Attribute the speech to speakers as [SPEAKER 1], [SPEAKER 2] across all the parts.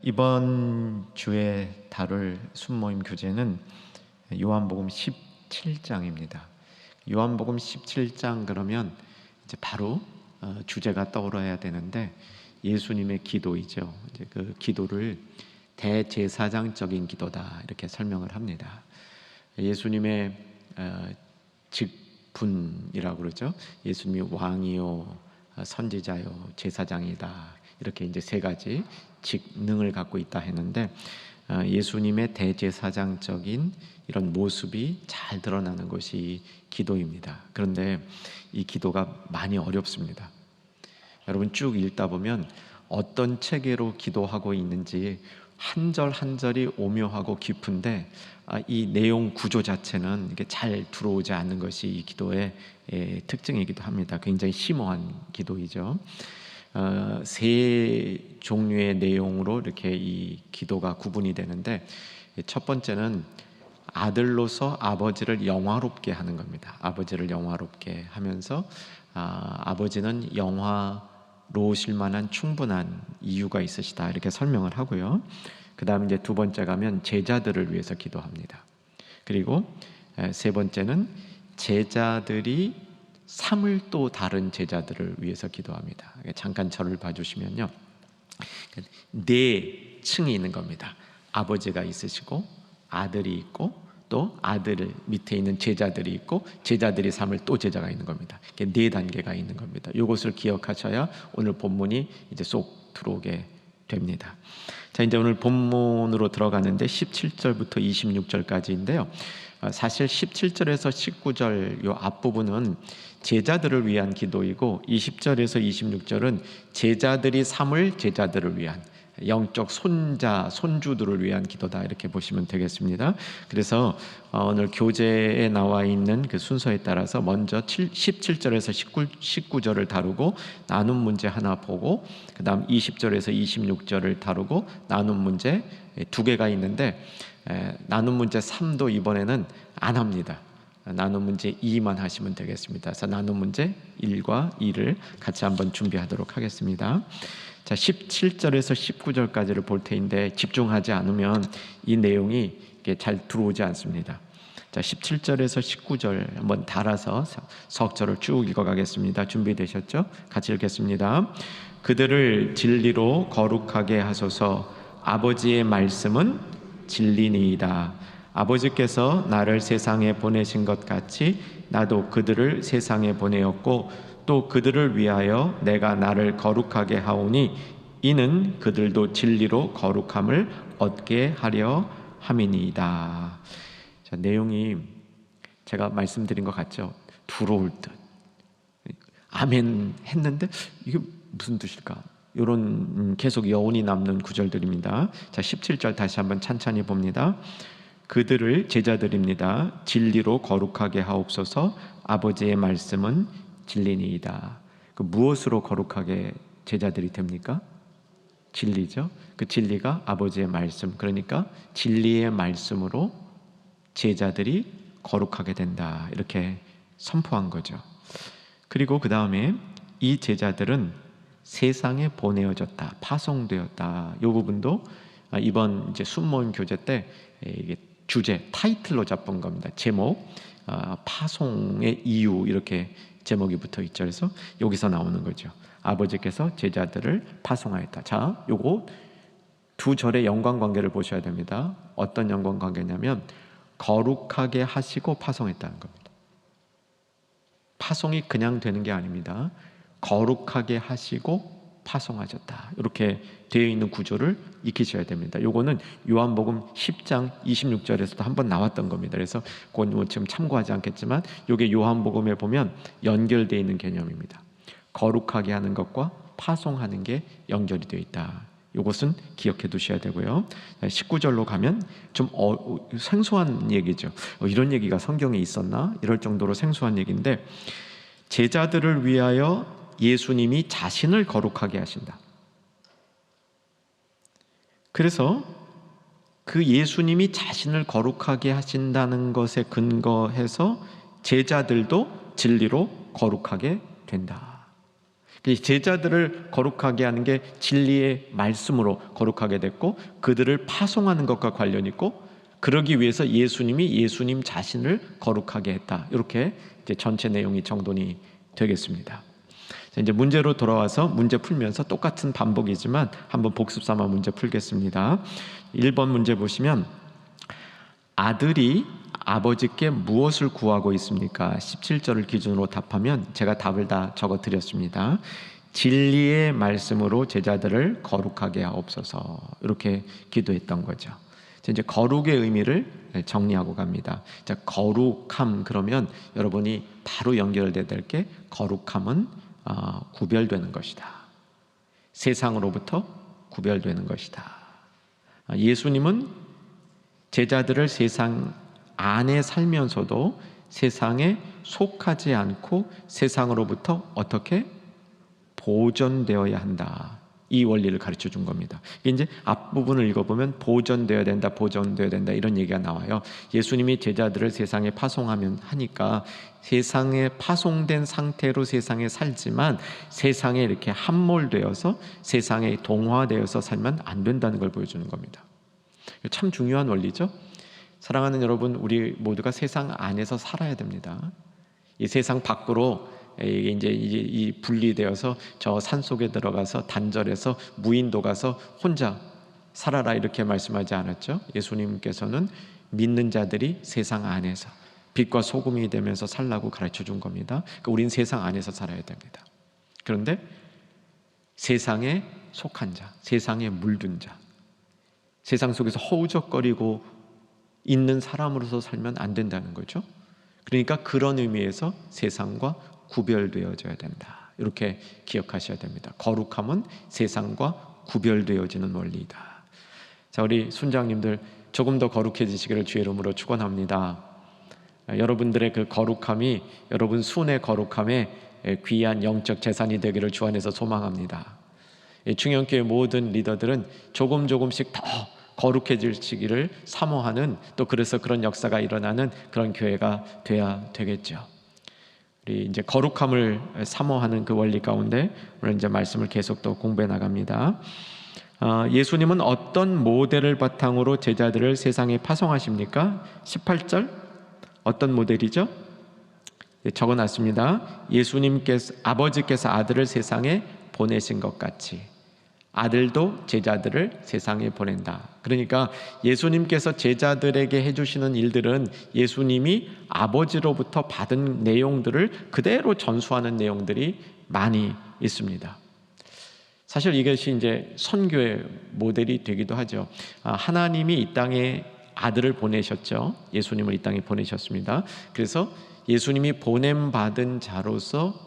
[SPEAKER 1] 이번 주에 다룰 순모임 교재는 요한복음 17장입니다. 요한복음 17장 그러면 이제 바로 주제가 떠올라야 되는데 예수님의 기도이죠. 이제 그 기도를 대제사장적인 기도다 이렇게 설명을 합니다. 예수님의 직분이라고 그러죠. 예수님이 왕이요, 선지자요, 제사장이다. 이렇게 이제 세 가지 직능을 갖고 있다 했는데 예수님의 대제사장적인 이런 모습이 잘 드러나는 것이 기도입니다. 그런데 이 기도가 많이 어렵습니다. 여러분 쭉 읽다 보면 어떤 체계로 기도하고 있는지 한 절 한 절이 오묘하고 깊은데 이 내용 구조 자체는 이게 잘 들어오지 않는 것이 이 기도의 특징이기도 합니다. 굉장히 심오한 기도이죠. 세 종류의 내용으로 이렇게 이 기도가 구분이 되는데 첫 번째는 아들로서 아버지를 영화롭게 하는 겁니다. 아버지를 영화롭게 하면서 아버지는 영화로우실 만한 충분한 이유가 있으시다 이렇게 설명을 하고요. 그 다음 이제 두 번째 가면 제자들을 위해서 기도합니다. 그리고 세 번째는 제자들이 삼을 또 다른 제자들을 위해서 기도합니다. 잠깐 저를 봐주시면요, 네 층이 있는 겁니다. 아버지가 있으시고 아들이 있고 또 아들 밑에 있는 제자들이 있고 제자들이 삼을 또 제자가 있는 겁니다. 네 단계가 있는 겁니다. 이것을 기억하셔야 오늘 본문이 이제 쏙 들어오게 됩니다. 자, 이제 오늘 본문으로 들어가는데 17절부터 26절까지인데요. 사실 17절에서 19절 요 앞부분은 제자들을 위한 기도이고 20절에서 26절은 제자들이 삼을 제자들을 위한 영적 손자, 손주들을 위한 기도다 이렇게 보시면 되겠습니다. 그래서 오늘 교재에 나와 있는 그 순서에 따라서 먼저 17절에서 19절을 다루고 나눔 문제 하나 보고 그 다음 20절에서 26절을 다루고 나눔 문제 두 개가 있는데 나눔 문제 3도 이번에는 안 합니다. 나눔 문제 2만 하시면 되겠습니다. 그래서 나눔 문제 1과 2를 같이 한번 준비하도록 하겠습니다. 자, 17절에서 19절까지를 볼 텐데 집중하지 않으면 이 내용이 잘 들어오지 않습니다. 자, 17절에서 19절 한번 달아서 석절을 쭉 읽어가겠습니다. 준비되셨죠? 같이 읽겠습니다. 그들을 진리로 거룩하게 하소서. 아버지의 말씀은 진리니이다. 아버지께서 나를 세상에 보내신 것 같이 나도 그들을 세상에 보내었고 또 그들을 위하여 내가 나를 거룩하게 하오니 이는 그들도 진리로 거룩함을 얻게 하려 함이니이다. 자, 내용이 제가 말씀드린 것 같죠? 들어올 듯. 아멘 했는데 이게 무슨 뜻일까? 이런 계속 여운이 남는 구절들입니다. 자, 17절 다시 한번 찬찬히 봅니다. 그들을 제자들입니다. 진리로 거룩하게 하옵소서. 아버지의 말씀은 진리니이다. 그 무엇으로 거룩하게 제자들이 됩니까? 진리죠. 그 진리가 아버지의 말씀, 그러니까 진리의 말씀으로 제자들이 거룩하게 된다 이렇게 선포한 거죠. 그리고 그 다음에 이 제자들은 세상에 보내어졌다, 파송되었다. 이 부분도 이번 이제 순모임 교재 때 이게 주제 타이틀로 잡은 겁니다. 제목 파송의 이유 이렇게 제목이 붙어 있죠. 그래서 여기서 나오는 거죠. 아버지께서 제자들을 파송하였다. 자, 요거 두 절의 연관관계를 보셔야 됩니다. 어떤 연관관계냐면 거룩하게 하시고 파송했다는 겁니다. 파송이 그냥 되는 게 아닙니다. 거룩하게 하시고 파송하셨다. 이렇게 되어 있는 구조를 익히셔야 됩니다. 요거는 요한복음 10장 26절에서도 한번 나왔던 겁니다. 그래서 그건 지금 참고하지 않겠지만 요게 요한복음에 보면 연결되어 있는 개념입니다. 거룩하게 하는 것과 파송하는 게 연결이 되어 있다. 요것은 기억해 두셔야 되고요. 19절로 가면 좀 생소한 얘기죠. 이런 얘기가 성경에 있었나? 이럴 정도로 생소한 얘기인데 제자들을 위하여 예수님이 자신을 거룩하게 하신다. 그래서 그 예수님이 자신을 거룩하게 하신다는 것에 근거해서 제자들도 진리로 거룩하게 된다. 제자들을 거룩하게 하는 게 진리의 말씀으로 거룩하게 됐고, 그들을 파송하는 것과 관련이 있고, 그러기 위해서 예수님이 예수님 자신을 거룩하게 했다. 이렇게 이제 전체 내용이 정돈이 되겠습니다. 자, 이제 문제로 돌아와서 문제 풀면서 똑같은 반복이지만 한번 복습 삼아 문제 풀겠습니다. 1번 문제 보시면, 아들이 아버지께 무엇을 구하고 있습니까? 17절을 기준으로 답하면 제가 답을 다 적어 드렸습니다. 진리의 말씀으로 제자들을 거룩하게 하옵소서, 이렇게 기도했던 거죠. 이제 거룩의 의미를 정리하고 갑니다. 자, 거룩함 그러면 여러분이 바로 연결돼야 될 게, 거룩함은 구별되는 것이다. 세상으로부터 구별되는 것이다. 예수님은 제자들을 세상 안에 살면서도 세상에 속하지 않고 세상으로부터 어떻게 보존되어야 한다, 이 원리를 가르쳐 준 겁니다. 이제 앞부분을 읽어보면 보존되어야 된다, 보존되어야 된다, 이런 얘기가 나와요. 예수님이 제자들을 세상에 파송하면 하니까 세상에 파송된 상태로 세상에 살지만 세상에 이렇게 함몰되어서 세상에 동화되어서 살면 안 된다는 걸 보여주는 겁니다. 참 중요한 원리죠. 사랑하는 여러분, 우리 모두가 세상 안에서 살아야 됩니다. 이 세상 밖으로 이제 이 분리되어서 저 산속에 들어가서 단절해서 무인도 가서 혼자 살아라, 이렇게 말씀하지 않았죠. 예수님께서는 믿는 자들이 세상 안에서 빛과 소금이 되면서 살라고 가르쳐 준 겁니다. 그러니까 우린 세상 안에서 살아야 됩니다. 그런데 세상에 속한 자, 세상에 물든 자, 세상 속에서 허우적거리고 있는 사람으로서 살면 안 된다는 거죠. 그러니까 그런 의미에서 세상과 구별되어져야 된다, 이렇게 기억하셔야 됩니다. 거룩함은 세상과 구별되어지는 원리다. 자, 우리 순장님들 조금 더 거룩해지시기를 주의 이름으로 축원합니다. 여러분들의 그 거룩함이 여러분 순의 거룩함에 귀한 영적 재산이 되기를 주 안에서 소망합니다. 충영교회 모든 리더들은 조금씩 더 거룩해지기를 사모하는, 또 그래서 그런 역사가 일어나는 그런 교회가 돼야 되겠죠. 우리 이제 거룩함을 사모하는 그 원리 가운데 오늘 이제 말씀을 계속 또 공부해 나갑니다. 예수님은 어떤 모델을 바탕으로 제자들을 세상에 파송하십니까? 18절 어떤 모델이죠? 적어놨습니다. 아버지께서 아들을 세상에 보내신 것 같이 아들도 제자들을 세상에 보낸다. 그러니까 예수님께서 제자들에게 해주시는 일들은 예수님이 아버지로부터 받은 내용들을 그대로 전수하는 내용들이 많이 있습니다. 사실 이것이 이제 선교의 모델이 되기도 하죠. 하나님이 이 땅에 아들을 보내셨죠. 예수님을 이 땅에 보내셨습니다. 그래서 예수님이 보냄받은 자로서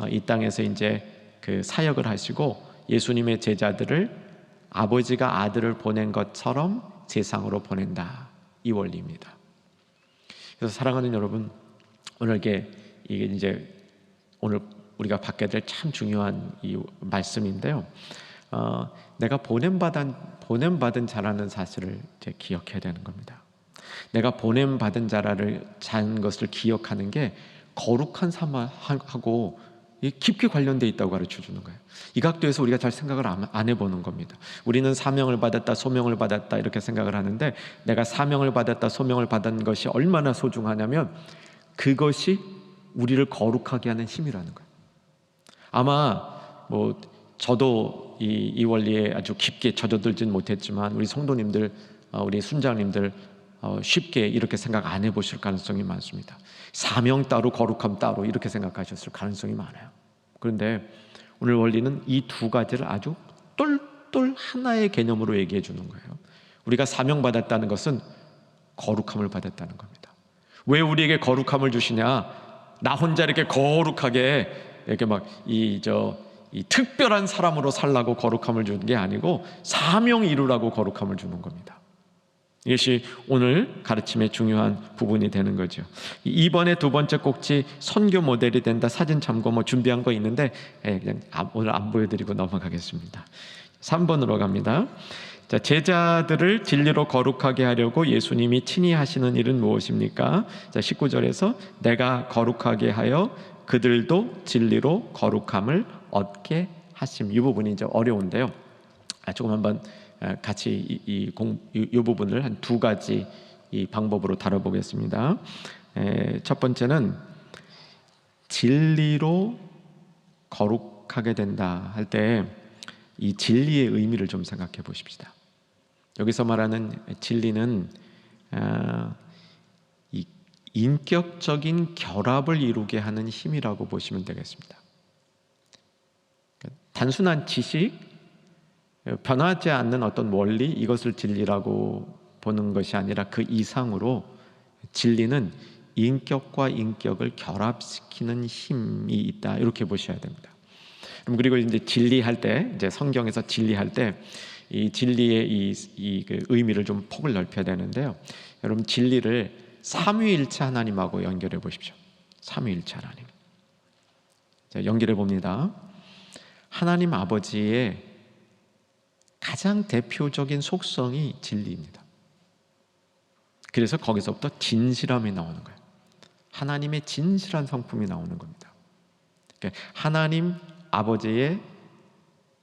[SPEAKER 1] 이 땅에서 이제 그 사역을 하시고, 예수님의 제자들을 아버지가 아들을 보낸 것처럼 세상으로 보낸다, 이 원리입니다. 그래서 사랑하는 여러분, 오늘 이게 이제 오늘 우리가 받게 될 참 중요한 이 말씀인데요. 내가 보냄받은 자라는 사실을 이제 기억해야 되는 겁니다. 내가 보냄받은 자라는 것을 기억하는 게 거룩한 삶하고 깊게 관련되어 있다고 가르쳐 주는 거예요. 이 각도에서 우리가 잘 생각을 안 해보는 겁니다. 우리는 사명을 받았다, 소명을 받았다, 이렇게 생각을 하는데, 내가 사명을 받았다, 소명을 받은 것이 얼마나 소중하냐면 그것이 우리를 거룩하게 하는 힘이라는 거예요. 아마 저도 이 원리에 아주 깊게 젖어들진 못했지만 우리 성도님들, 우리 순장님들 쉽게 이렇게 생각 안 해보실 가능성이 많습니다. 사명 따로 거룩함 따로 이렇게 생각하셨을 가능성이 많아요. 그런데 오늘 원리는 이 두 가지를 아주 똘똘 하나의 개념으로 얘기해 주는 거예요. 우리가 사명받았다는 것은 거룩함을 받았다는 겁니다. 왜 우리에게 거룩함을 주시냐? 나 혼자 이렇게 거룩하게 이렇게 이 특별한 사람으로 살라고 거룩함을 주는 게 아니고 사명 이루라고 거룩함을 주는 겁니다. 이것이 오늘 가르침의 중요한 부분이 되는 거죠. 이번에 두 번째 꼭지 선교 모델이 된다. 사진 참고 준비한 거 있는데 그냥 오늘 안 보여드리고 넘어가겠습니다. 3번으로 갑니다. 자, 제자들을 진리로 거룩하게 하려고 예수님이 친히 하시는 일은 무엇입니까? 자, 19절에서 내가 거룩하게 하여 그들도 진리로 거룩함을 얻게 하심. 이 부분이 이제 어려운데요. 조금 한번 같이 이 부분을 한 두 가지 이 방법으로 다뤄보겠습니다. 첫 번째는 진리로 거룩하게 된다 할 때 이 진리의 의미를 좀 생각해 보십시다. 여기서 말하는 진리는 이 인격적인 결합을 이루게 하는 힘이라고 보시면 되겠습니다. 단순한 지식, 변하지 않는 어떤 원리, 이것을 진리라고 보는 것이 아니라 그 이상으로 진리는 인격과 인격을 결합시키는 힘이 있다, 이렇게 보셔야 됩니다. 그리고 이제 진리할 때, 이제 성경에서 진리할 때 이 진리의 그 의미를 좀 폭을 넓혀야 되는데요. 여러분, 진리를 삼위일체 하나님하고 연결해 보십시오. 삼위일체 하나님. 자, 연결해 봅니다. 하나님 아버지의 가장 대표적인 속성이 진리입니다. 그래서 거기서부터 진실함이 나오는 거예요. 하나님의 진실한 성품이 나오는 겁니다. 그러니까 하나님 아버지의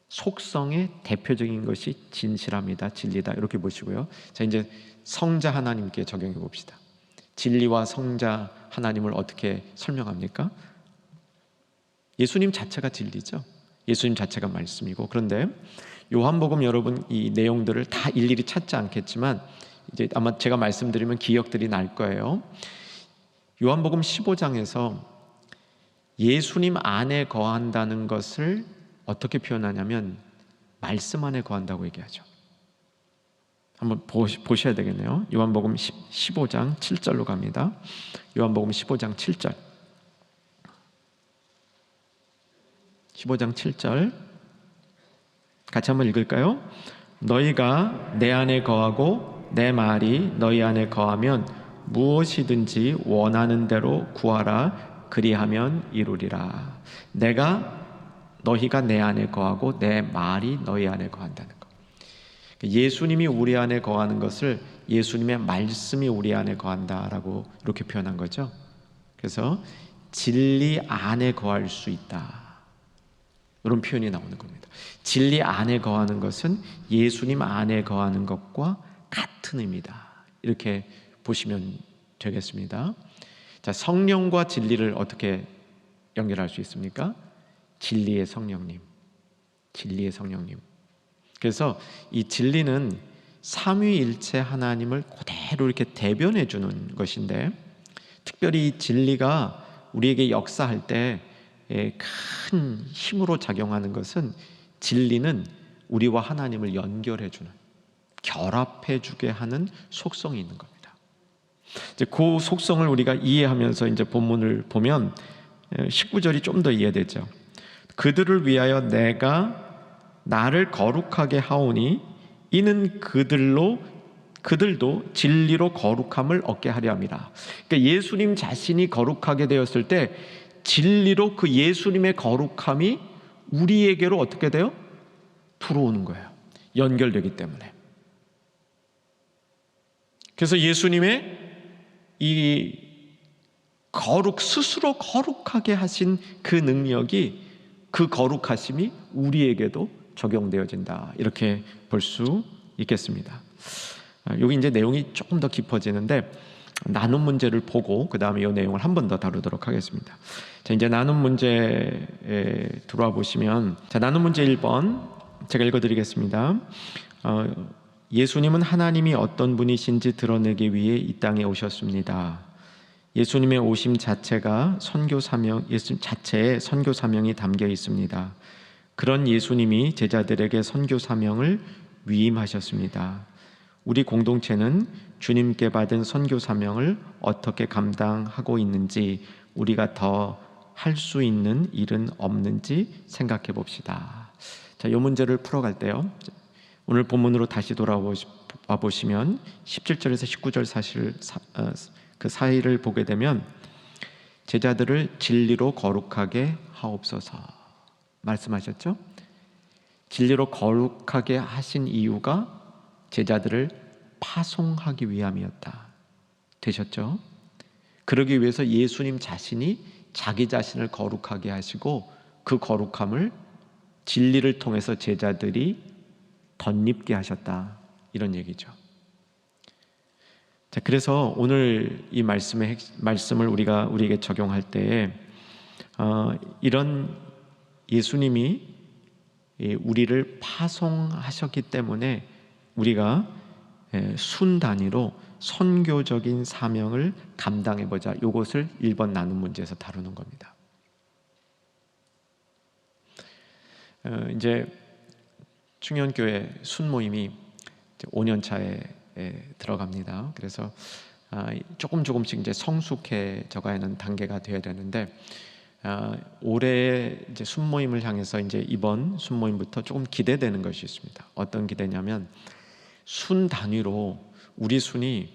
[SPEAKER 1] 속성의 대표적인 것이 진실함이다, 진리다, 이렇게 보시고요. 자, 이제 성자 하나님께 적용해 봅시다. 진리와 성자 하나님을 어떻게 설명합니까? 예수님 자체가 진리죠. 예수님 자체가 말씀이고, 그런데 요한복음 여러분 이 내용들을 다 일일이 찾지 않겠지만 이제 아마 제가 말씀드리면 기억들이 날 거예요. 요한복음 15장에서 예수님 안에 거한다는 것을 어떻게 표현하냐면 말씀 안에 거한다고 얘기하죠. 한번 보셔야 되겠네요. 요한복음 15장 7절로 갑니다. 요한복음 15장 7절. 15장 7절 같이 한번 읽을까요? 너희가 내 안에 거하고 내 말이 너희 안에 거하면 무엇이든지 원하는 대로 구하라. 그리하면 이루리라. 너희가 내 안에 거하고 내 말이 너희 안에 거한다는 것. 예수님이 우리 안에 거하는 것을 예수님의 말씀이 우리 안에 거한다라고 이렇게 표현한 거죠. 그래서 진리 안에 거할 수 있다, 이런 표현이 나오는 겁니다. 진리 안에 거하는 것은 예수님 안에 거하는 것과 같은 의미다, 이렇게 보시면 되겠습니다. 자, 성령과 진리를 어떻게 연결할 수 있습니까? 진리의 성령님, 진리의 성령님. 그래서 이 진리는 삼위일체 하나님을 그대로 이렇게 대변해 주는 것인데, 특별히 이 진리가 우리에게 역사할 때 큰 힘으로 작용하는 것은 진리는 우리와 하나님을 연결해 주는, 결합해 주게 하는 속성이 있는 겁니다. 이제 그 속성을 우리가 이해하면서 이제 본문을 보면 19절이 좀 더 이해되죠. 그들을 위하여 내가 나를 거룩하게 하오니 이는 그들도 진리로 거룩함을 얻게 하려 함이라. 그러니까 예수님 자신이 거룩하게 되었을 때 진리로 그 예수님의 거룩함이 우리에게로 어떻게 돼요? 들어오는 거예요. 연결되기 때문에. 그래서 예수님의 이 스스로 거룩하게 하신 그 능력이, 그 거룩하심이 우리에게도 적용되어진다, 이렇게 볼 수 있겠습니다. 여기 이제 내용이 조금 더 깊어지는데 나눔 문제를 보고 그 다음에 이 내용을 한 번 더 다루도록 하겠습니다. 자, 이제 나눔 문제에 들어와 보시면, 자, 나눔 문제 1번 제가 읽어드리겠습니다. 예수님은 하나님이 어떤 분이신지 드러내기 위해 이 땅에 오셨습니다. 예수님의 오심 자체가 예수님 자체에 선교 사명이 담겨 있습니다. 그런 예수님이 제자들에게 선교 사명을 위임하셨습니다. 우리 공동체는 주님께 받은 선교 사명을 어떻게 감당하고 있는지, 우리가 더 할 수 있는 일은 없는지 생각해 봅시다. 자, 이 문제를 풀어갈 때요, 오늘 본문으로 다시 돌아와 보시면 17절에서 19절 그 사이를 보게 되면 제자들을 진리로 거룩하게 하옵소서 말씀하셨죠? 진리로 거룩하게 하신 이유가 제자들을 파송하기 위함이었다. 되셨죠? 그러기 위해서 예수님 자신이 자기 자신을 거룩하게 하시고 그 거룩함을 진리를 통해서 제자들이 덧입게 하셨다, 이런 얘기죠. 자, 그래서 오늘 이 말씀을 우리에게 적용할 때에 이런 예수님이 우리를 파송하셨기 때문에 우리가 순 단위로 선교적인 사명을 감당해보자, 이것을 1번 나눔 문제에서 다루는 겁니다. 이제 충현교회 순모임이 5년 차에 들어갑니다. 그래서 조금씩 이제 성숙해져 가는 단계가 되어야 되는데, 올해 이제 순모임을 향해서 이제 이번 순모임부터 조금 기대되는 것이 있습니다. 어떤 기대냐면, 순 단위로 우리 순이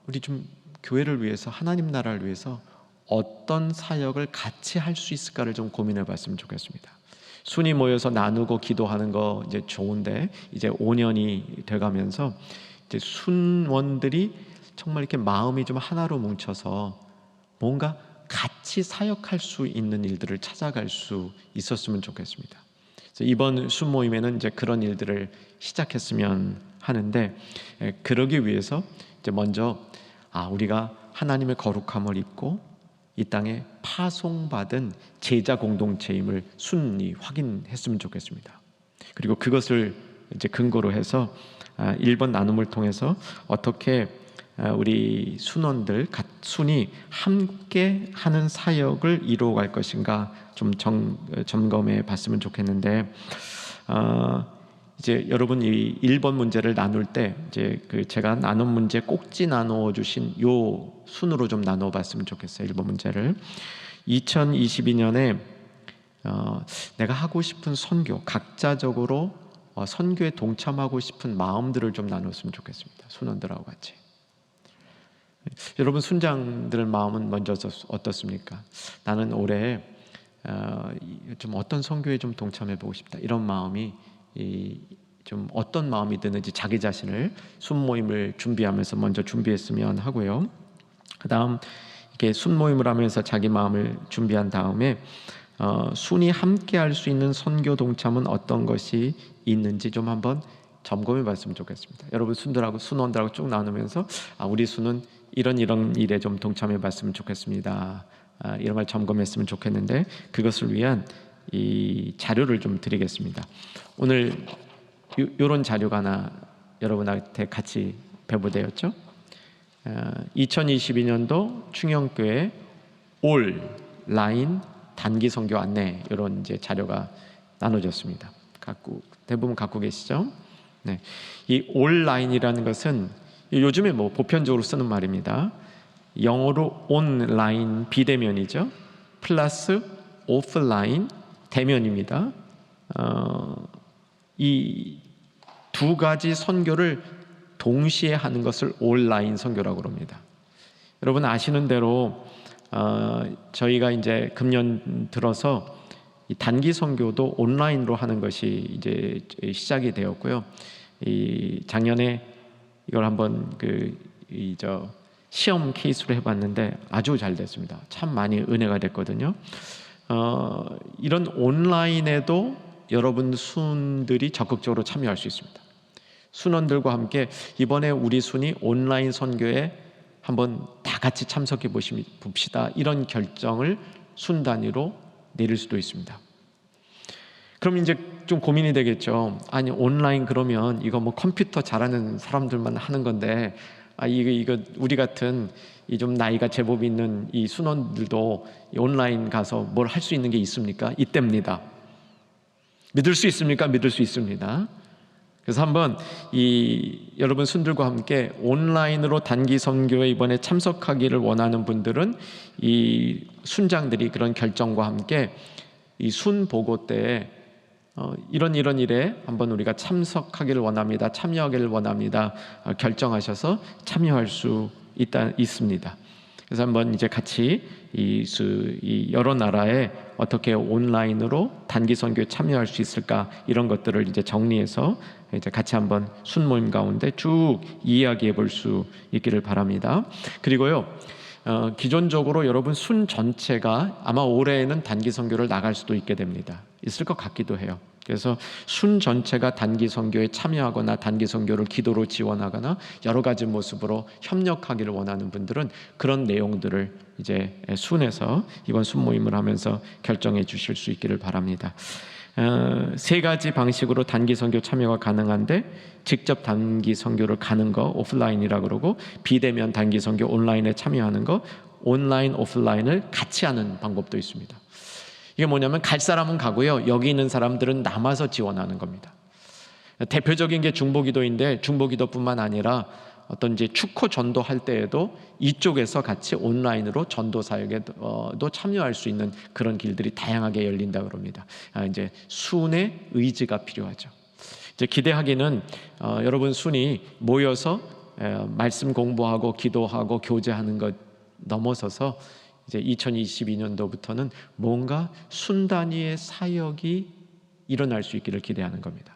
[SPEAKER 1] 우리 좀 교회를 위해서, 하나님 나라를 위해서 어떤 사역을 같이 할 수 있을까를 좀 고민해 봤으면 좋겠습니다. 순이 모여서 나누고 기도하는 거 이제 좋은데, 이제 5년이 돼가면서 이제 순원들이 정말 이렇게 마음이 좀 하나로 뭉쳐서 뭔가 같이 사역할 수 있는 일들을 찾아갈 수 있었으면 좋겠습니다. 그래서 이번 순모임에는 이제 그런 일들을 시작했으면 하는데, 그러기 위해서 이제 먼저 우리가 하나님의 거룩함을 입고 이 땅에 파송받은 제자 공동체임을 순히 확인했으면 좋겠습니다. 그리고 그것을 이제 근거로 해서 1번 나눔을 통해서 어떻게 우리 순원들 순이 함께 하는 사역을 이루어갈 것인가 좀 점검해 봤으면 좋겠는데, 이제 여러분 이 1번 문제를 나눌 때 이제 제가 나눔 문제 꼭지 나누어 주신 요 순으로 좀 나누어 봤으면 좋겠어요. 1번 문제를 2022년에 내가 하고 싶은 선교, 각자적으로 선교에 동참하고 싶은 마음들을 좀 나눴으면 좋겠습니다. 순원들하고 같이. 여러분 순장들 마음은 먼저 어떻습니까? 나는 올해 좀 어떤 선교에 좀 동참해 보고 싶다, 이런 마음이 좀 어떤 마음이 드는지 자기 자신을 순모임을 준비하면서 먼저 준비했으면 하고요. 그 다음 이렇게 순모임을 하면서 자기 마음을 준비한 다음에 순이 함께 할 수 있는 선교 동참은 어떤 것이 있는지 좀 한번 점검해 봤으면 좋겠습니다. 여러분 순원들하고 쭉 나누면서 우리 순은 이런 일에 좀 동참해 봤으면 좋겠습니다, 이런 걸 점검했으면 좋겠는데, 그것을 위한 이 자료를 좀 드리겠습니다. 오늘 이런 자료가 하나 여러분한테 같이 배부되었죠. 2022년도 충영교회 온라인 단기 선교 안내, 이런 이제 자료가 나눠졌습니다. 대부분 갖고 계시죠? 네. 이 온라인이라는 것은 요즘에 보편적으로 쓰는 말입니다. 영어로 온라인 비대면이죠. 플러스 오프라인 대면입니다. 이 두 가지 선교를 동시에 하는 것을 온라인 선교라고 합니다. 여러분 아시는 대로 저희가 이제 금년 들어서 이 단기 선교도 온라인으로 하는 것이 이제 시작이 되었고요. 작년에 이걸 한번 시험 케이스로 해봤는데 아주 잘 됐습니다. 참 많이 은혜가 됐거든요. 이런 온라인에도 여러분 순들이 적극적으로 참여할 수 있습니다. 순원들과 함께 이번에 우리 순이 온라인 선교에 한번 다 같이 참석해 봅시다, 이런 결정을 순 단위로 내릴 수도 있습니다. 그럼 이제 좀 고민이 되겠죠. 아니 온라인 그러면 이거 컴퓨터 잘하는 사람들만 하는 건데, 이거 우리 같은 이 좀 나이가 제법 있는 이 순원들도 온라인 가서 뭘 할 수 있는 게 있습니까? 이때입니다. 믿을 수 있습니까? 믿을 수 있습니다. 그래서 한번 여러분 순들과 함께 온라인으로 단기 선교에 이번에 참석하기를 원하는 분들은 이 순장들이 그런 결정과 함께 이 순 보고 때에 이런 일에 한번 우리가 참석하기를 원합니다, 참여하기를 원합니다, 결정하셔서 참여할 수 있습니다. 그래서 한번 이제 같이 이 여러 나라에 어떻게 온라인으로 단기 선교에 참여할 수 있을까, 이런 것들을 이제 정리해서 이제 같이 한번 순모임 가운데 쭉 이야기해 볼 수 있기를 바랍니다. 그리고요, 기존적으로 여러분 순 전체가 아마 올해에는 단기 선교를 나갈 수도 있게 됩니다. 있을 것 같기도 해요. 그래서 순 전체가 단기 선교에 참여하거나 단기 선교를 기도로 지원하거나 여러 가지 모습으로 협력하기를 원하는 분들은 그런 내용들을 이제 순에서 이번 순 모임을 하면서 결정해 주실 수 있기를 바랍니다. 세 가지 방식으로 단기 선교 참여가 가능한데, 직접 단기 선교를 가는 거 오프라인이라 그러고, 비대면 단기 선교 온라인에 참여하는 거, 온라인 오프라인을 같이 하는 방법도 있습니다. 이게 뭐냐면 갈 사람은 가고요, 여기 있는 사람들은 남아서 지원하는 겁니다. 대표적인 게 중보기도인데, 중보기도뿐만 아니라 어떤 이제 축호 전도할 때에도 이쪽에서 같이 온라인으로 전도 사역에도 참여할 수 있는 그런 길들이 다양하게 열린다 그럽니다. 이제 순의 의지가 필요하죠. 이제 기대하기는 여러분 순이 모여서 말씀 공부하고 기도하고 교제하는 것 넘어서서 이제 2022년도부터는 뭔가 순 단위의 사역이 일어날 수 있기를 기대하는 겁니다.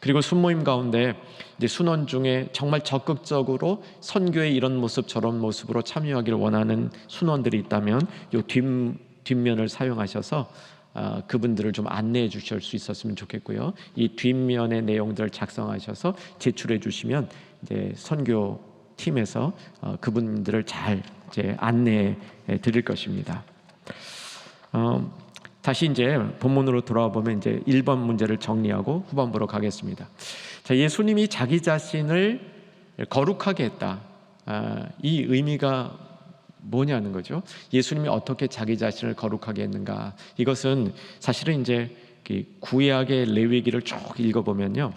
[SPEAKER 1] 그리고 순모임 가운데 이제 순원 중에 정말 적극적으로 선교의 이런 모습 저런 모습으로 참여하기를 원하는 순원들이 있다면 이 뒷면을 사용하셔서 그분들을 좀 안내해 주실 수 있었으면 좋겠고요. 이 뒷면의 내용들을 작성하셔서 제출해 주시면 이제 선교 팀에서 그분들을 잘 이제 안내해 드릴 것입니다. 다시 이제 본문으로 돌아와 보면 이제 1번 문제를 정리하고 후반부로 가겠습니다. 자, 예수님이 자기 자신을 거룩하게 했다. 이 의미가 뭐냐는 거죠. 예수님이 어떻게 자기 자신을 거룩하게 했는가? 이것은 사실은 이제 구약의 레위기를 쭉 읽어보면요,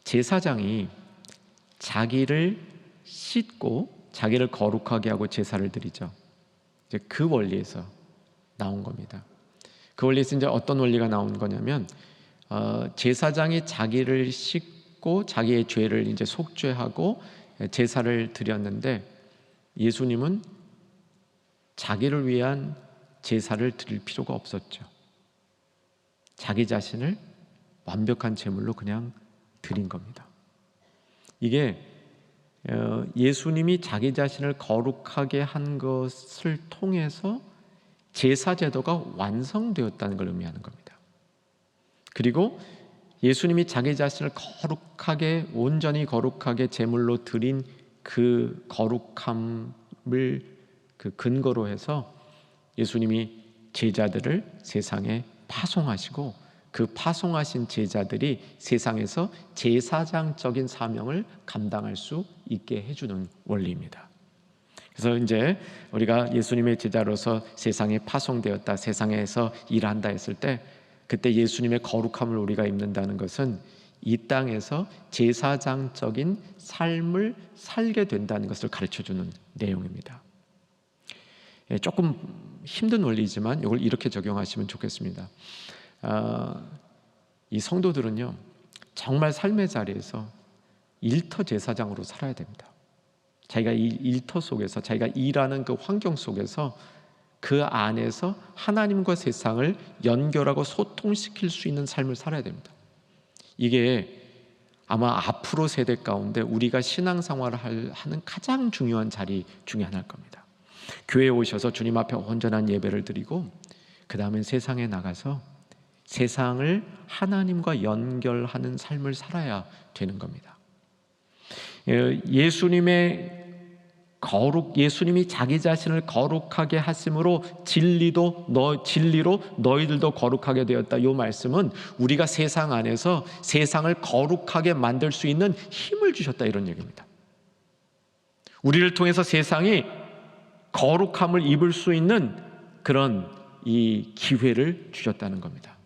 [SPEAKER 1] 제사장이 자기를 씻고 자기를 거룩하게 하고 제사를 드리죠. 이제 그 원리에서 나온 겁니다. 그 원리에서 이제 어떤 원리가 나온 거냐면, 제사장이 자기를 씻고 자기의 죄를 이제 속죄하고 제사를 드렸는데, 예수님은 자기를 위한 제사를 드릴 필요가 없었죠. 자기 자신을 완벽한 제물로 그냥 드린 겁니다. 이게 예수님이 자기 자신을 거룩하게 한 것을 통해서 제사 제도가 완성되었다는 걸 의미하는 겁니다. 그리고 예수님이 자기 자신을 거룩하게, 온전히 거룩하게 제물로 드린 그 거룩함을 그 근거로 해서 예수님이 제자들을 세상에 파송하시고, 그 파송하신 제자들이 세상에서 제사장적인 사명을 감당할 수 있게 해주는 원리입니다. 그래서 이제 우리가 예수님의 제자로서 세상에 파송되었다, 세상에서 일한다 했을 때, 그때 예수님의 거룩함을 우리가 입는다는 것은 이 땅에서 제사장적인 삶을 살게 된다는 것을 가르쳐주는 내용입니다. 조금 힘든 원리지만 이걸 이렇게 적용하시면 좋겠습니다. 이 성도들은요, 정말 삶의 자리에서 일터 제사장으로 살아야 됩니다. 자기가 이 일터 속에서, 자기가 일하는 그 환경 속에서, 그 안에서 하나님과 세상을 연결하고 소통시킬 수 있는 삶을 살아야 됩니다. 이게 아마 앞으로 세대 가운데 우리가 신앙생활을 하는 가장 중요한 자리 중에 하나일 겁니다. 교회에 오셔서 주님 앞에 온전한 예배를 드리고, 그 다음에 세상에 나가서 세상을 하나님과 연결하는 삶을 살아야 되는 겁니다. 예수님이 자기 자신을 거룩하게 하심으로 진리로 너희들도 거룩하게 되었다. 이 말씀은 우리가 세상 안에서 세상을 거룩하게 만들 수 있는 힘을 주셨다, 이런 얘기입니다. 우리를 통해서 세상이 거룩함을 입을 수 있는 그런 이 기회를 주셨다는 겁니다.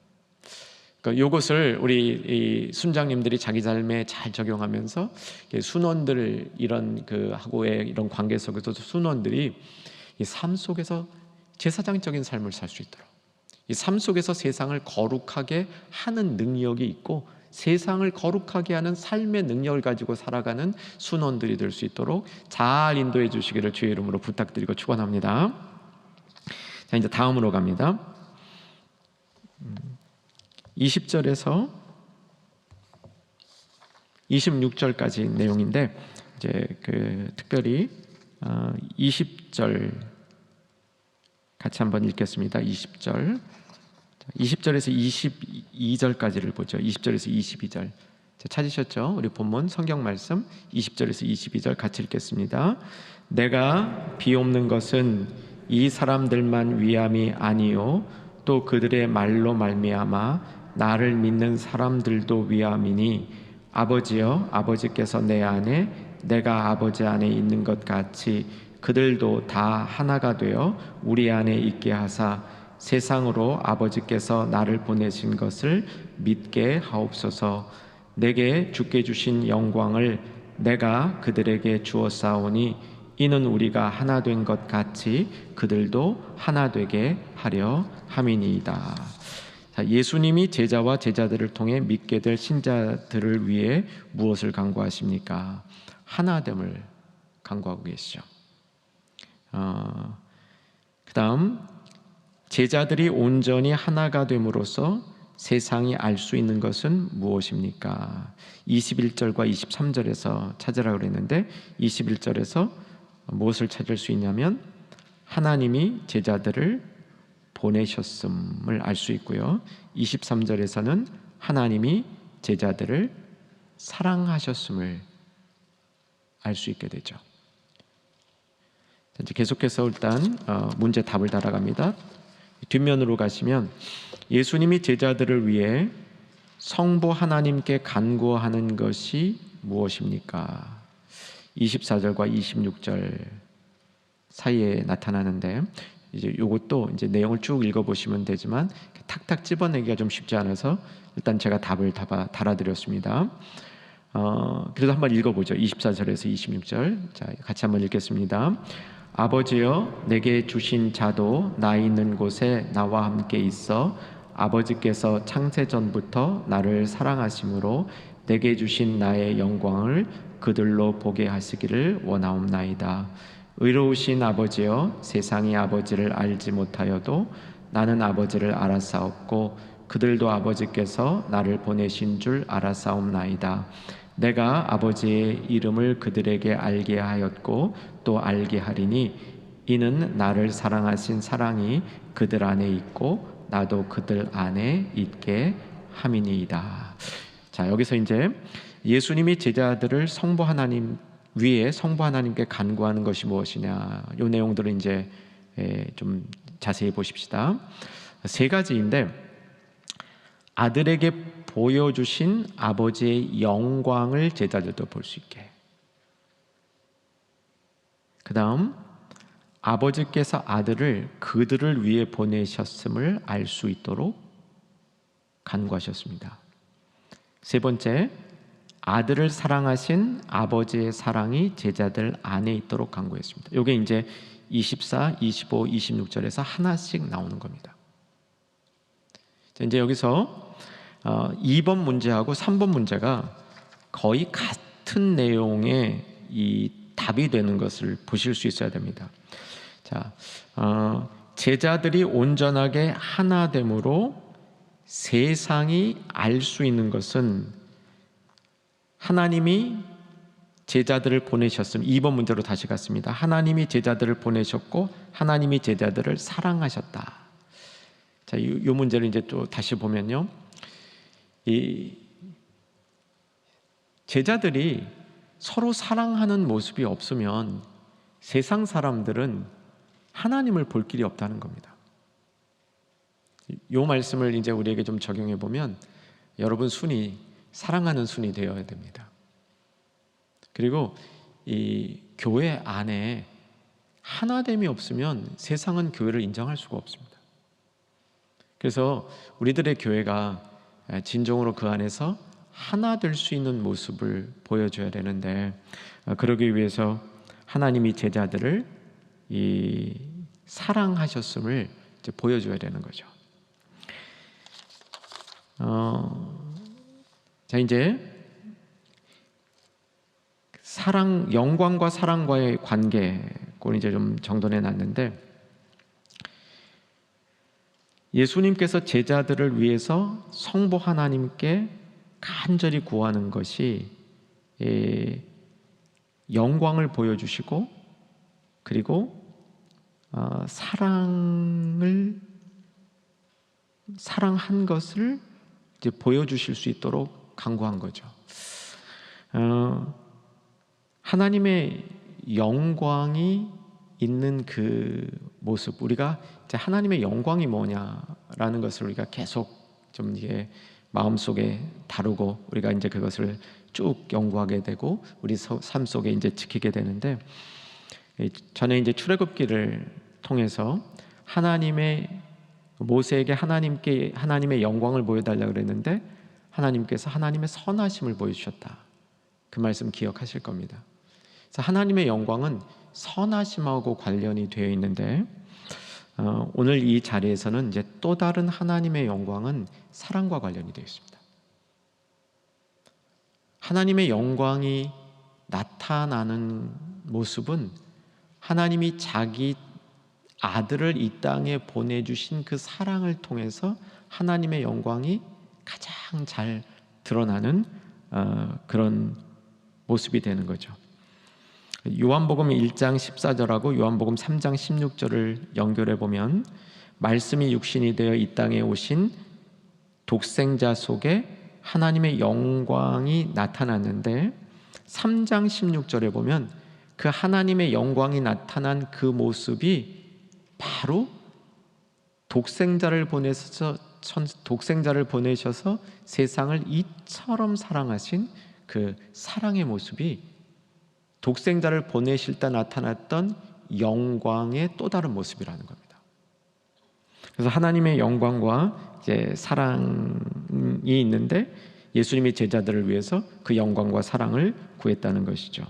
[SPEAKER 1] 그러니까 이것을 우리 순장님들이 자기 삶에 잘 적용하면서 순원들 하고의 이런 관계 속에서 순원들이 이 삶 속에서 제사장적인 삶을 살 수 있도록, 이 삶 속에서 세상을 거룩하게 하는 능력이 있고, 세상을 거룩하게 하는 삶의 능력을 가지고 살아가는 순원들이 될 수 있도록 잘 인도해 주시기를 주의 이름으로 부탁드리고 축원합니다. 자, 이제 다음으로 갑니다. 20절에서 26절까지 내용인데, 이제 특별히 20절 같이 한번 읽겠습니다. 20절에서 22절까지를 보죠. 20절에서 22절 찾으셨죠? 우리 본문 성경 말씀 20절에서 22절 같이 읽겠습니다. 내가 비옵는 것은 이 사람들만 위함이 아니요 또 그들의 말로 말미암아 나를 믿는 사람들도 위함이니 아버지여 아버지께서 내 안에 내가 아버지 안에 있는 것 같이 그들도 다 하나가 되어 우리 안에 있게 하사 세상으로 아버지께서 나를 보내신 것을 믿게 하옵소서. 내게 주께 주신 영광을 내가 그들에게 주었사오니 이는 우리가 하나 된 것 같이 그들도 하나 되게 하려 함이니이다. 예수님이 제자와 제자들을 통해 믿게 될 신자들을 위해 무엇을 간구하십니까? 하나됨을 간구하고 계시죠. 그 다음 제자들이 온전히 하나가 됨으로써 세상이 알 수 있는 것은 무엇입니까? 21절과 23절에서 찾으라고 그랬는데 21절에서 무엇을 찾을 수 있냐면 하나님이 제자들을 보내셨음을 알 수 있고요. 23절에서는 하나님이 제자들을 사랑하셨음을 알 수 있게 되죠. 이제 계속해서 일단 문제 답을 달아갑니다. 뒷면으로 가시면 예수님이 제자들을 위해 성부 하나님께 간구하는 것이 무엇입니까? 24절과 26절 사이에 나타나는데 이제 이것도 이제 내용을 쭉 읽어보시면 되지만 탁탁 집어내기가 좀 쉽지 않아서 일단 제가 답을 달아드렸습니다. 그래도 한번 읽어보죠. 24절에서 26절 자, 같이 한번 읽겠습니다. 아버지여 내게 주신 자도 나 있는 곳에 나와 함께 있어 아버지께서 창세전부터 나를 사랑하심으로 내게 주신 나의 영광을 그들로 보게 하시기를 원하옵나이다. 의로우신 아버지여 세상이 아버지를 알지 못하여도 나는 아버지를 알았사옵고 그들도 아버지께서 나를 보내신 줄 알았사옵나이다. 내가 아버지의 이름을 그들에게 알게 하였고 또 알게 하리니 이는 나를 사랑하신 사랑이 그들 안에 있고 나도 그들 안에 있게 함이니이다. 자, 여기서 이제 예수님이 제자들을 성부 하나님 위에 성부 하나님께 간구하는 것이 무엇이냐, 이 내용들을 이제 좀 자세히 보십시다. 세 가지인데 아들에게 보여주신 아버지의 영광을 제자들도 볼 수 있게, 그 다음 아버지께서 아들을 그들을 위해 보내셨음을 알 수 있도록 간구하셨습니다. 세 번째, 아들을 사랑하신 아버지의 사랑이 제자들 안에 있도록 간구했습니다. 이게 이제 24, 25, 26절에서 하나씩 나오는 겁니다. 자, 이제 여기서 2번 문제하고 3번 문제가 거의 같은 내용의 이 답이 되는 것을 보실 수 있어야 됩니다. 자, 제자들이 온전하게 하나됨으로 세상이 알 수 있는 것은 하나님이 제자들을 보내셨음. 2번 문제로 다시 갔습니다. 하나님이 제자들을 보내셨고 하나님이 제자들을 사랑하셨다. 자, 이 문제를 이제 또 다시 보면요, 이 제자들이 서로 사랑하는 모습이 없으면 세상 사람들은 하나님을 볼 길이 없다는 겁니다. 이 말씀을 이제 우리에게 좀 적용해 보면 여러분 순위, 사랑하는 순위 되어야 됩니다. 그리고 이 교회 안에 하나됨이 없으면 세상은 교회를 인정할 수가 없습니다. 그래서 우리들의 교회가 진정으로 그 안에서 하나 될 수 있는 모습을 보여줘야 되는데, 그러기 위해서 하나님이 제자들을 이 사랑하셨음을 이제 보여줘야 되는 거죠. 자, 이제 사랑, 영광과 사랑과의 관계, 그걸 이제 좀 정돈해 놨는데, 예수님께서 제자들을 위해서 성부 하나님께 간절히 구하는 것이 영광을 보여주시고 그리고 사랑한 것을 이제 보여주실 수 있도록 간구한 거죠. 하나님의 영광이 있는 그 모습, 우리가 이제 하나님의 영광이 뭐냐라는 것을 우리가 계속 좀 이게 마음속에 다루고 우리가 이제 그것을 쭉 연구하게 되고 우리 삶 속에 이제 지키게 되는데, 전에 이제 출애굽기를 통해서 모세에게 하나님의 영광을 보여달라고 그랬는데 하나님께서 하나님의 선하심을 보여주셨다. 그 말씀 기억하실 겁니다. 그래서 하나님의 영광은 선하심하고 관련이 되어 있는데, 오늘 이 자리에서는 이제 또 다른 하나님의 영광은 사랑과 관련이 되어 있습니다. 하나님의 영광이 나타나는 모습은 하나님이 자기 아들을 이 땅에 보내주신 그 사랑을 통해서 하나님의 영광이 가장 잘 드러나는 그런 모습이 되는 거죠. 요한복음 1장 14절하고 요한복음 3장 16절을 연결해 보면, 말씀이 육신이 되어 이 땅에 오신 독생자 속에 하나님의 영광이 나타났는데, 3장 16절에 보면 그 하나님의 영광이 나타난 그 모습이 바로 독생자를 보내셔서 세상을 이처럼 사랑하신 그 사랑의 모습이 독생자를 보내실 때 나타났던 영광의 또 다른 모습이라는 겁니다. 그래서 하나님의 영광과 이제 사랑이 있는데, 예수님이 제자들을 위해서 그 영광과 사랑을 구했다는 것이죠.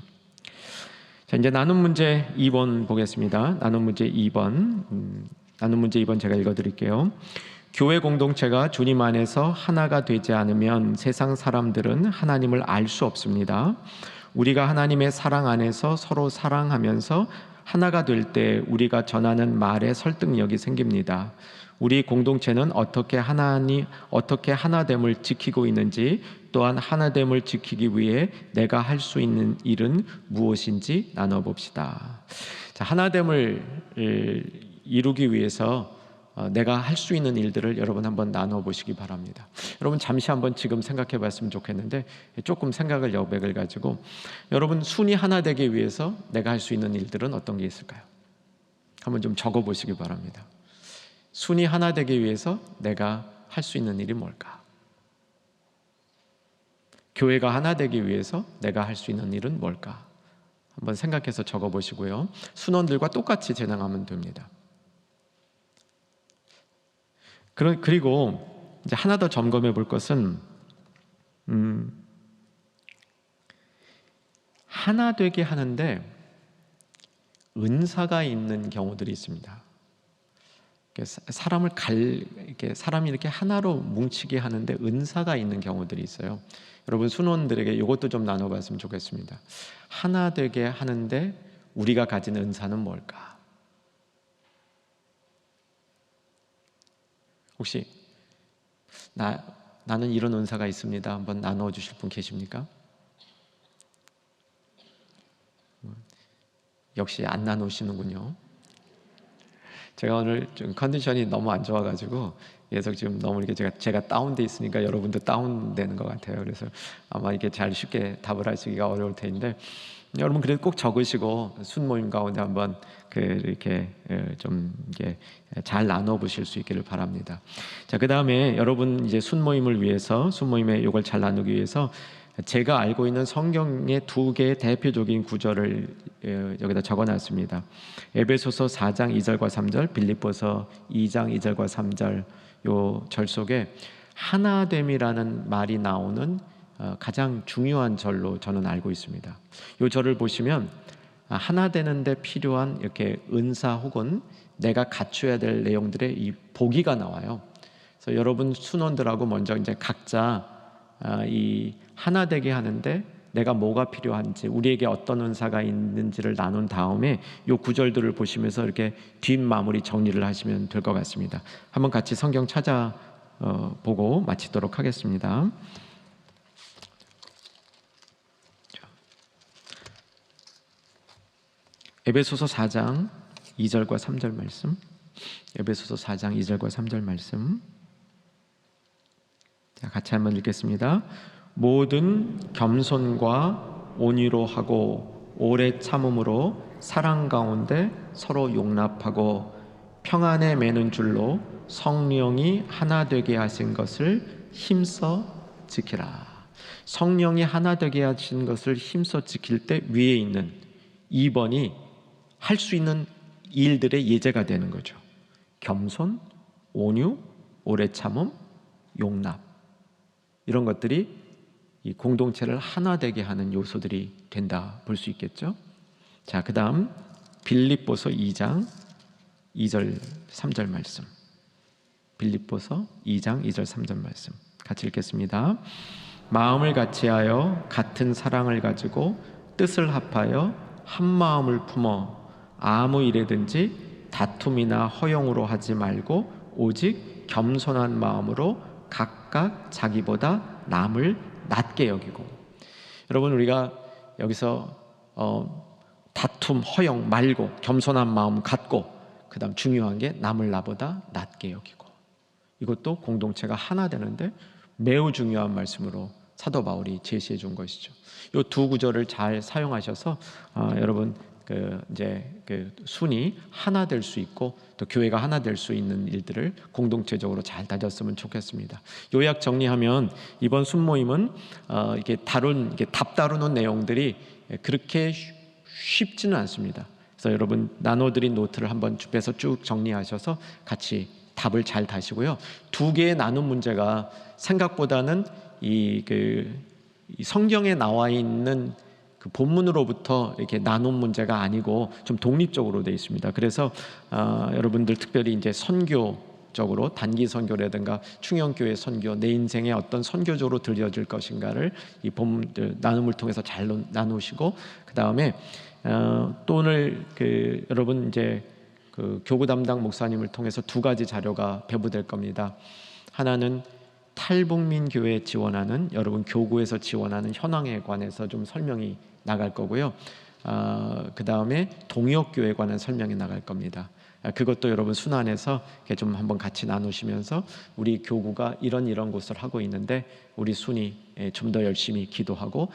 [SPEAKER 1] 자, 이제 나눔 문제 2번 보겠습니다. 나눔 문제 2번. 나눔 문제 2번 제가 읽어드릴게요. 교회 공동체가 주님 안에서 하나가 되지 않으면 세상 사람들은 하나님을 알 수 없습니다. 우리가 하나님의 사랑 안에서 서로 사랑하면서 하나가 될 때 우리가 전하는 말에 설득력이 생깁니다. 우리 공동체는 어떻게 하나됨을 지키고 있는지, 또한 하나됨을 지키기 위해 내가 할 수 있는 일은 무엇인지 나눠봅시다. 자, 하나됨을 이루기 위해서 내가 할 수 있는 일들을 여러분 한번 나눠보시기 바랍니다. 여러분 잠시 한번 지금 생각해 봤으면 좋겠는데, 조금 생각을 여백을 가지고 여러분 순위 하나 되기 위해서 내가 할 수 있는 일들은 어떤 게 있을까요? 한번 좀 적어보시기 바랍니다. 순위 하나 되기 위해서 내가 할 수 있는 일이 뭘까? 교회가 하나 되기 위해서 내가 할 수 있는 일은 뭘까? 한번 생각해서 적어보시고요. 순원들과 똑같이 진행하면 됩니다. 그리고 이제 하나 더 점검해 볼 것은, 하나 되게 하는데 은사가 있는 경우들이 있습니다. 사람이 이렇게 하나로 뭉치게 하는데 은사가 있는 경우들이 있어요. 여러분 순원들에게 이것도 좀 나눠봤으면 좋겠습니다. 하나 되게 하는데 우리가 가진 은사는 뭘까? 혹시 나는 이런 은사가 있습니다. 한번 나눠 주실 분 계십니까? 역시 안 나누시는군요. 제가 오늘 좀 컨디션이 너무 안 좋아가지고 계속 지금 너무 이렇게 제가 다운돼 있으니까 여러분도 다운되는 것 같아요. 그래서 아마 이렇게 잘 쉽게 답을 하시기가 어려울 텐데, 여러분 그래도 꼭 적으시고 순 모임 가운데 한번 이렇게 좀 이게 잘 나눠 보실 수 있기를 바랍니다. 자, 그 다음에 여러분 이제 순 모임에 이걸 잘 나누기 위해서 제가 알고 있는 성경의 2개의 대표적인 구절을 여기다 적어놨습니다. 에베소서 4장 2절과 3절, 빌립보서 2장 2절과 3절 요 절 속에 하나됨이라는 말이 나오는 가장 중요한 절로 저는 알고 있습니다. 요 절을 보시면 하나 되는데 필요한 이렇게 은사 혹은 내가 갖춰야 될 내용들의 이 보기가 나와요. 그래서 여러분 순원들하고 먼저 이제 각자 이 하나 되게 하는데 내가 뭐가 필요한지, 우리에게 어떤 은사가 있는지를 나눈 다음에 이 구절들을 보시면서 이렇게 뒷마무리 정리를 하시면 될 것 같습니다. 한번 같이 성경 찾아보고 마치도록 하겠습니다. 에베소서 4장 2절과 3절 말씀. 에베소서 4장 2절과 3절 말씀. 자, 같이 한번 읽겠습니다. 모든 겸손과 온유로 하고 오래 참음으로 사랑 가운데 서로 용납하고 평안에 매는 줄로 성령이 하나 되게 하신 것을 힘써 지키라. 성령이 하나 되게 하신 것을 힘써 지킬 때 위에 있는 2번이 할 수 있는 일들의 예제가 되는 거죠. 겸손, 온유, 오래 참음, 용납. 이런 것들이 이 공동체를 하나 되게 하는 요소들이 된다 볼 수 있겠죠. 자, 그 다음 빌립보서 2장 2절 3절 말씀. 빌립보서 2장 2절 3절 말씀 같이 읽겠습니다. 마음을 같이하여 같은 사랑을 가지고 뜻을 합하여 한 마음을 품어 아무 일에든지 다툼이나 허용으로 하지 말고 오직 겸손한 마음으로 각각 자기보다 남을 낮게 여기고. 여러분, 우리가 여기서 다툼, 허용 말고 겸손한 마음 갖고, 그 다음 중요한 게 남을 나보다 낮게 여기고. 이것도 공동체가 하나 되는데 매우 중요한 말씀으로 사도 바울이 제시해 준 것이죠. 이 두 구절을 잘 사용하셔서 여러분 순이 하나 될 수 있고 또 교회가 하나 될 수 있는 일들을 공동체적으로 잘 다졌으면 좋겠습니다. 요약 정리하면 이번 순모임은 이게 답 다루는 내용들이 그렇게 쉽지는 않습니다. 그래서 여러분 나눠드린 노트를 한번 주변에서 쭉 정리하셔서 같이 답을 잘 다시고요. 두 개의 나눔 문제가 생각보다는 이 성경에 나와 있는 그 본문으로부터 이렇게 나눔 문제가 아니고 좀 독립적으로 되어 있습니다. 그래서 여러분들 특별히 이제 선교적으로 단기 선교라든가 충영교회 선교, 내 인생에 어떤 선교적으로 들려질 것인가를 이 본문 나눔을 통해서 잘 나누시고, 그 다음에 또 오늘 여러분 이제 교구 담당 목사님을 통해서 두 가지 자료가 배부될 겁니다. 하나는 탈북민 교회에 지원하는, 여러분 교구에서 지원하는 현황에 관해서 좀 설명이 나갈 거고요. 그 다음에 동역교회에 관한 설명이 나갈 겁니다. 그것도 여러분 순환해서 좀 한번 같이 나누시면서 우리 교구가 이런 곳을 하고 있는데 우리 순이 좀 더 열심히 기도하고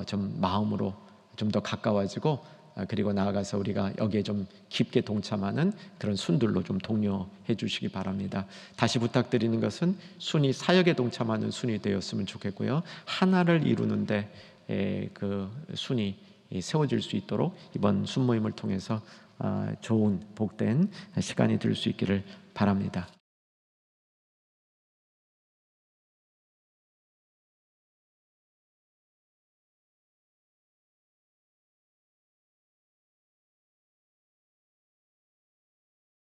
[SPEAKER 1] 좀 마음으로 좀 더 가까워지고, 그리고 나아가서 우리가 여기에 좀 깊게 동참하는 그런 순들로 좀 독려해 주시기 바랍니다. 다시 부탁드리는 것은 순이 사역에 동참하는 순이 되었으면 좋겠고요. 하나를 이루는데 그 순이 세워질 수 있도록 이번 순모임을 통해서 좋은 복된 시간이 될 수 있기를 바랍니다.